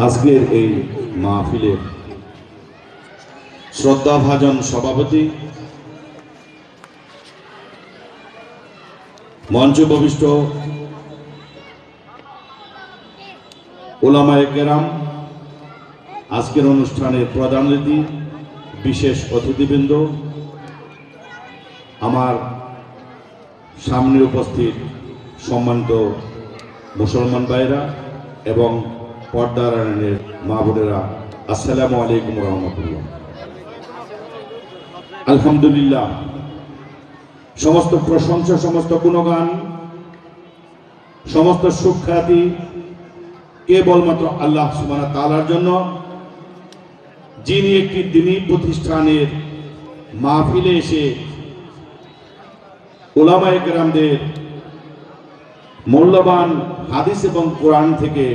আজকের এই মাহফিলের শ্রদ্ধাভাজন সভাপতি, মঞ্চ উপবিষ্ট উলামায়ে কেরাম, আজকের অনুষ্ঠানের প্রধান অতিথি, বিশেষ অতিথিবৃন্দ, আমার সামনে উপস্থিত সম্মানিত মুসলমান ভাইরা এবং পর্দার আড়ালের মা বোনেরা, আসসালামু আলাইকুম রহমতুল্লাহ। আলহামদুলিল্লাহ, সমস্ত প্রশংসা, সমস্ত গুণগান, সমস্ত সুখ্যাতি কেবলমাত্র আল্লাহ সুবহানাহু ওয়া তাআলার জন্য, যিনি একটি দ্বীনী প্রতিষ্ঠানের মাহফিলে এসে উলামায়ে কেরামদের মূল্যবান হাদিস এবং কোরআন থেকে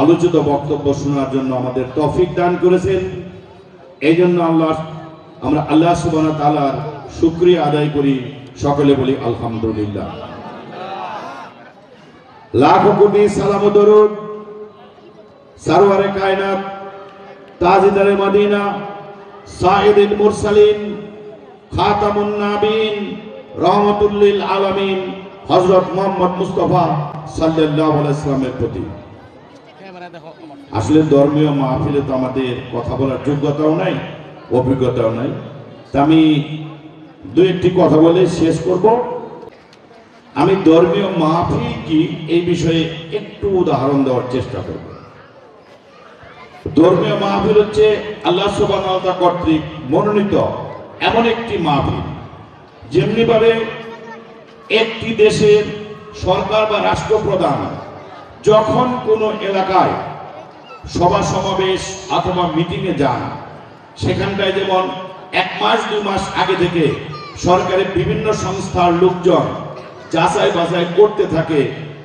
আলোচিত বক্তব্য শোনার জন্য আমাদের তৌফিক দান করেছেন। এই জন্য আমরা আল্লাহ সুবহানাহু ওয়া তাআলার শুকরিয়া আদায় করি, সকলে বলি আলহামদুলিল্লাহ। লাখ কোটি সালাম ও দরুদ সরওয়ারে কায়নাত, তাজদারে মদিনা, সাইয়্যিদুল মুরসালিন, খাতামুন নাবিয়িন, রাহমাতুল লিল আলামিন হযরত মুহাম্মদ মুস্তাফা সাল্লাল্লাহু আলাইহি ওয়াসাল্লামের প্রতি। আসলে ধর্মীয় মাহফিলে তো আমাদের কথা বলার যোগ্যতাও নাই, অভিজ্ঞতাও নাই। তা আমি দুই একটি কথা বলে শেষ করব। আমি ধর্মীয় মাহফিল কি এই বিষয়ে একটু উদাহরণ দেওয়ার চেষ্টা করব। ধর্মীয় মাহফিল হচ্ছে আল্লাহ সুবহানাহু ওয়া তাআলা কর্তৃক মনোনীত এমন একটি মাহফিল, যেমনি ভাবে একটি দেশের সরকার বা রাষ্ট্রপ্রধান যখন কোনো এলাকায় সভা সমাবেশ অথবা মিটিংয়ে যান, সেখানটায় যেমন 1 মাস 2 মাস আগে থেকে সরকারের বিভিন্ন সংস্থার লোকজন যাচাই বাছাই করতে থাকে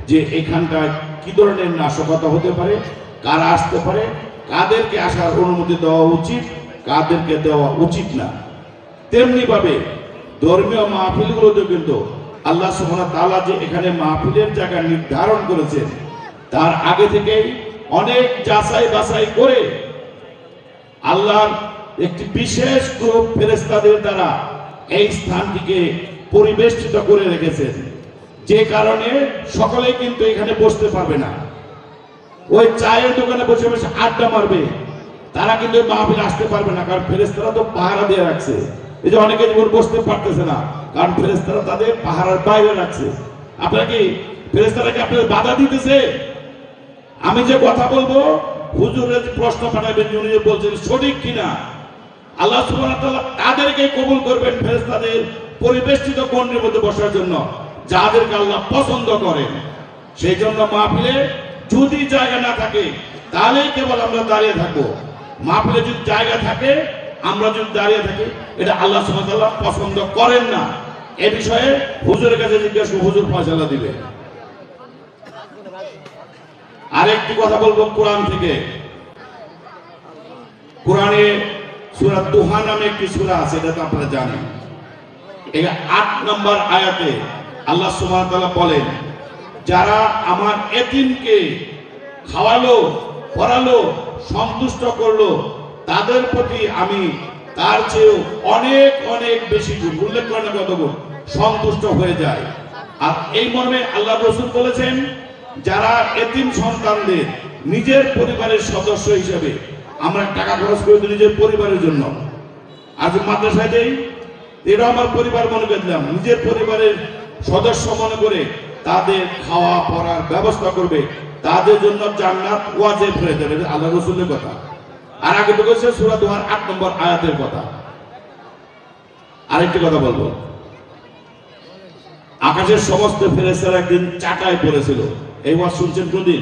যে এখানটায় কি ধরনের নাশকতা হতে পারে, কারা আসতে পারে, কাদেরকে আসার অনুমতি দেওয়া উচিত, কাদেরকে দেওয়া উচিত না। তেমনি ভাবে ধর্মীয় মাহফিলগুলোতে কিন্তু আল্লাহ সুবহানাহু ওয়া তাআলা যে এখানে মাহফিলের জায়গা নির্ধারণ করেছেন, তার আগে থেকেই অনেক যাচাই বাছাই করে আল্লাহর একটি বিশেষ গ্রুপ ফেরেশতাদের দ্বারা এই স্থানটিকে পরিবেষ্টিত করে রেখেছেন, যে কারণে সকলেই কিন্তু এখানে বসতে পারবে না। ওই চায়ের দোকানে বসে বসে আড্ডা মারবে, তারা কিন্তু মাহফিলে আসতে পারবে না, কারণ ফেরেশতারা তো পাহারা দিয়ে রাখছে। এই যে অনেকে যেমন বসতে পারতেছে না, কারণ ফেরেশতারা তাদের পাহারার বাইরে রাখছে। আপনারা কি ফেরেশতারা কি আপনাদের বাধা দিতেছে? আমি যে কথা বলবো, হুজুরের প্রশ্ন পাঠাবেন, উনি যে বলছেন সঠিক কিনা, আল্লাহ সুবহানাহু ওয়া তাআলা তাদেরকে কবুল করবেন ফেরেশতাদের পরিবেষ্টিত গণ্ডের মধ্যে বসার জন্য, যাদেরকে আল্লাহ পছন্দ করেন। সেই জন্য মাহফিলে যদি জায়গা না থাকে তাহলেই কেবল আমরা দাঁড়িয়ে থাকবো। মাহফিলে যদি জায়গা থাকে, আমরা যদি দাঁড়িয়ে থাকি, এটা আল্লাহ সুবহানাহু ওয়া তাআলা পছন্দ করেন না। এই বিষয়ে হুজুরের কাছে জিজ্ঞাসা, হুজুর ফয়সালা দিবে। আরেকটি কথা বলবো কোরআন থেকে। কোরআনে সূরা দুহা নামে একটি সূরা আছে, এটা তো আপনারা জানেন। এই 8 নম্বর আয়াতে আল্লাহ সুবহানাহু ওয়া তাআলা বলেন, যারা আমার এতিমকে খাওয়ালো, পড়ালো, সন্তুষ্ট করলো, তাদের প্রতি আমি তার চেয়ে অনেক অনেক বেশি গুণ, উল্লেখ করেন কত গুণ, সন্তুষ্ট হয়ে যায়। আর এই মর্মে আল্লাহ রাসূল বলেছেন, যারা এতিম সন্তানদের নিজের পরিবারের সদস্য হিসেবে আমরা টাকা খরচ করে দিই নিজের পরিবারের জন্য, আজ মাদ্রাসায় দেই, এটা আমার পরিবার মনে করে দিলাম, নিজের পরিবারের সদস্য মনে করে তাদের খাওয়া পড়ার ব্যবস্থা করবে, তাদের জন্য জান্নাত ওয়াজিব হয়ে যাবে, আল্লাহ রাসূলের কথা। আর আগে তো বলছে সূরা দুহার 8 নম্বর আয়াতের কথা। আরেকটি কথা বলবো, আকাশের সমস্ত ফেরেশতারা একদিন চাটায় পড়েছিল। এই ওয়াজ শুনছেন কোনদিন?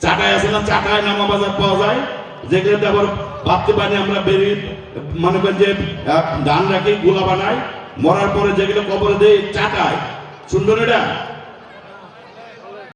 চাটায় আছে না, চাটায় নামা বাজার পাওয়া যায়, যেগুলোতে আবার ভাবতে পারি আমরা বেরিয়ে মনে করেন যে ধান রাখি, গোলা বানাই, মরার পরে যেগুলো কবরে দেয় চাটায়, শুনবেন এটা?